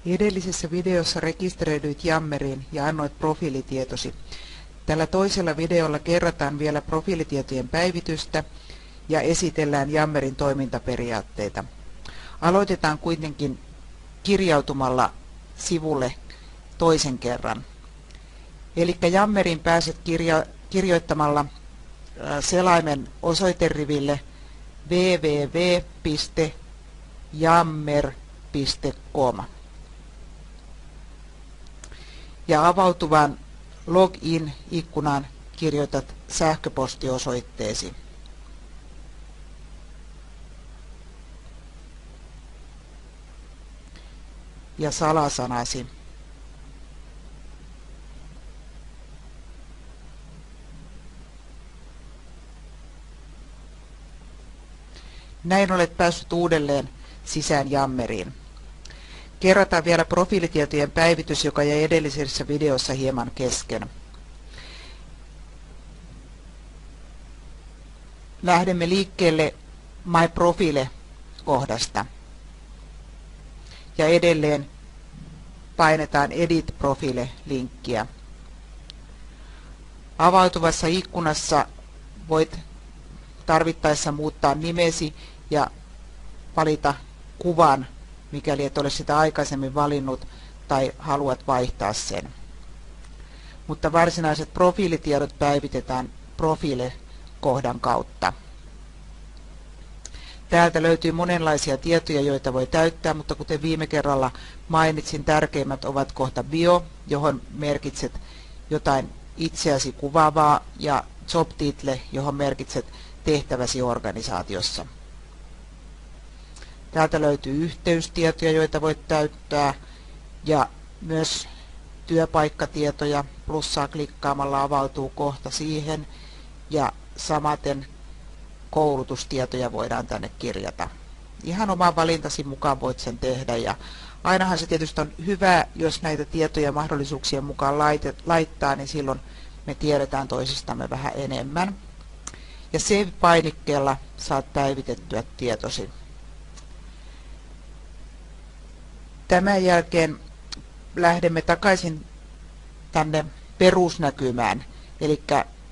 Edellisessä videossa rekisteröidyit Jammeriin ja annoit profiilitietosi. Tällä toisella videolla kerrataan vielä profiilitietojen päivitystä ja esitellään Jammerin toimintaperiaatteita. Aloitetaan kuitenkin kirjautumalla sivulle toisen kerran. Eli Jammeriin pääset kirjoittamalla selaimen osoiteriville www.jammer.com ja avautuvaan login-ikkunaan kirjoitat sähköpostiosoitteesi. Ja salasanasi. Näin olet päässyt uudelleen sisään Jammeriin. Kerrataan vielä profiilitietojen päivitys, joka jäi edellisessä videossa hieman kesken. Lähdemme liikkeelle My Profile-kohdasta. Ja edelleen painetaan Edit Profile-linkkiä. Avautuvassa ikkunassa voit tarvittaessa muuttaa nimesi ja valita kuvan, mikäli et ole sitä aikaisemmin valinnut tai haluat vaihtaa sen. Mutta varsinaiset profiilitiedot päivitetään Profile-kohdan kautta. Täältä löytyy monenlaisia tietoja, joita voi täyttää, mutta kuten viime kerralla mainitsin, tärkeimmät ovat kohta bio, johon merkitset jotain itseäsi kuvaavaa, ja job title, johon merkitset tehtäväsi organisaatiossa. Täältä löytyy yhteystietoja, joita voit täyttää, ja myös työpaikkatietoja. Plussaa klikkaamalla avautuu kohta siihen, ja samaten koulutustietoja voidaan tänne kirjata. Ihan oman valintasi mukaan voit sen tehdä, ja ainahan se tietysti on hyvä, jos näitä tietoja mahdollisuuksien mukaan laittaa, niin silloin me tiedetään toisistamme vähän enemmän. Ja Save-painikkeella saat päivitettyä tietosi. Tämän jälkeen lähdemme takaisin tänne perusnäkymään, eli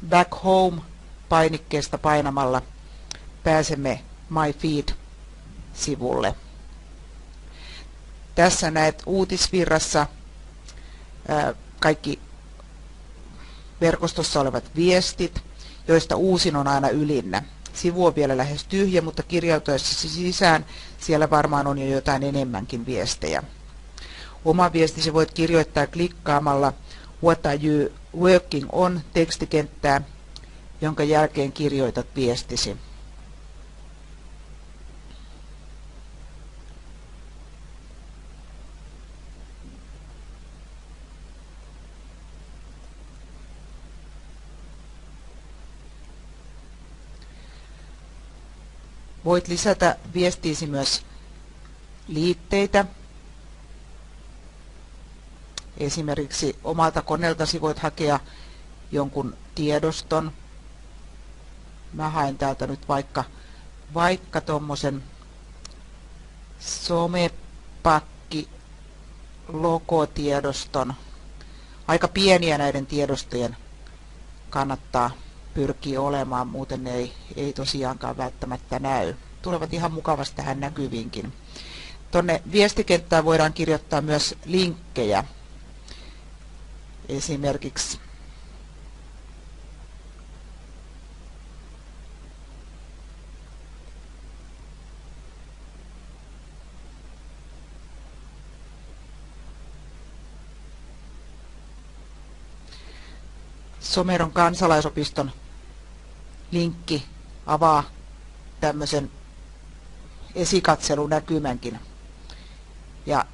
Back Home-painikkeesta painamalla pääsemme My Feed-sivulle. Tässä näet uutisvirrassa kaikki verkostossa olevat viestit, joista uusin on aina ylinnä. Sivu on vielä lähes tyhjä, mutta kirjautuessasi sisään siellä varmaan on jo jotain enemmänkin viestejä. Oma viestisi voit kirjoittaa klikkaamalla What are you working on -tekstikenttää, jonka jälkeen kirjoitat viestisi. Voit lisätä viestiisi myös liitteitä. Esimerkiksi omalta koneeltasi voit hakea jonkun tiedoston. Mä haen täältä nyt vaikka tommosen somepakki logotiedoston. Aika pieniä näiden tiedostojen kannattaa pyrkii olemaan, muuten ne ei tosiaankaan välttämättä näy. Tulevat ihan mukavasti tähän näkyviinkin. Tonne viestikenttään voidaan kirjoittaa myös linkkejä. Esimerkiksi Someron kansalaisopiston linkki avaa tämmöisen esikatselunäkymänkin. Ja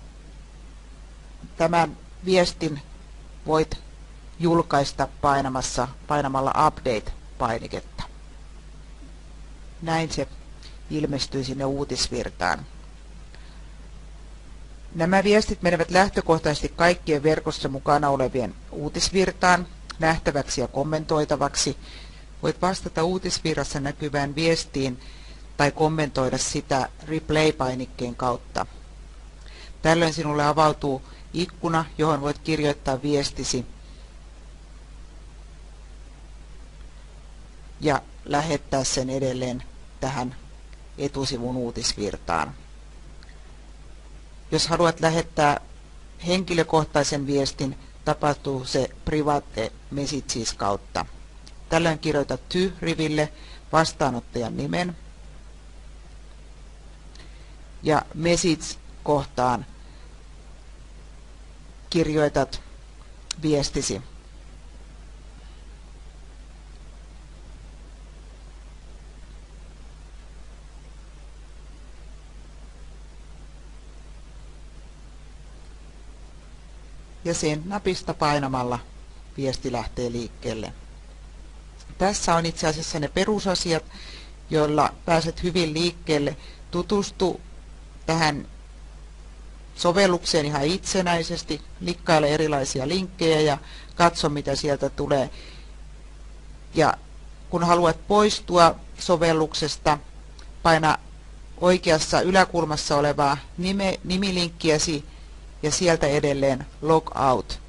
tämän viestin voit julkaista painamalla Update-painiketta. Näin se ilmestyy sinne uutisvirtaan. Nämä viestit menevät lähtökohtaisesti kaikkien verkossa mukana olevien uutisvirtaan, nähtäväksi ja kommentoitavaksi. Voit vastata uutisvirrassa näkyvään viestiin tai kommentoida sitä replay-painikkeen kautta. Tällöin sinulle avautuu ikkuna, johon voit kirjoittaa viestisi ja lähettää sen edelleen tähän etusivun uutisvirtaan. Jos haluat lähettää henkilökohtaisen viestin, tapahtuu se Private Messages kautta. Tällöin kirjoitat to-riville vastaanottajan nimen ja message-kohtaan kirjoitat viestisi. Ja sen napista painamalla viesti lähtee liikkeelle. Tässä on itse asiassa ne perusasiat, joilla pääset hyvin liikkeelle. Tutustu tähän sovellukseen ihan itsenäisesti, klikkaile erilaisia linkkejä ja katso mitä sieltä tulee. Ja kun haluat poistua sovelluksesta, paina oikeassa yläkulmassa olevaa nimilinkkiäsi ja sieltä edelleen log out.